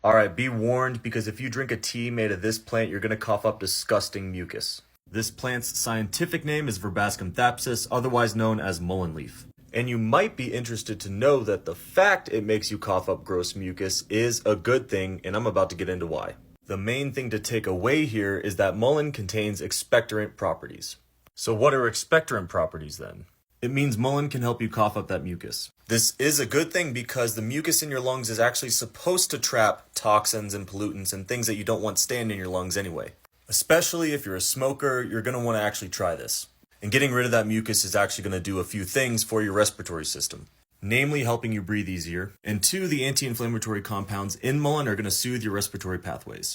Alright, be warned, because if you drink a tea made of this plant, you're gonna cough up disgusting mucus. This plant's scientific name is Verbascum thapsus, otherwise known as mullein leaf. And you might be interested to know that the fact it makes you cough up gross mucus is a good thing, and I'm about to get into why. The main thing to take away here is that mullein contains expectorant properties. So what are expectorant properties then? It means mullein can help you cough up that mucus. This is a good thing because the mucus in your lungs is actually supposed to trap toxins and pollutants and things that you don't want staying in your lungs anyway. Especially if you're a smoker, you're going to want to actually try this. And getting rid of that mucus is actually going to do a few things for your respiratory system. Namely, helping you breathe easier. And two, the anti-inflammatory compounds in mullein are going to soothe your respiratory pathways.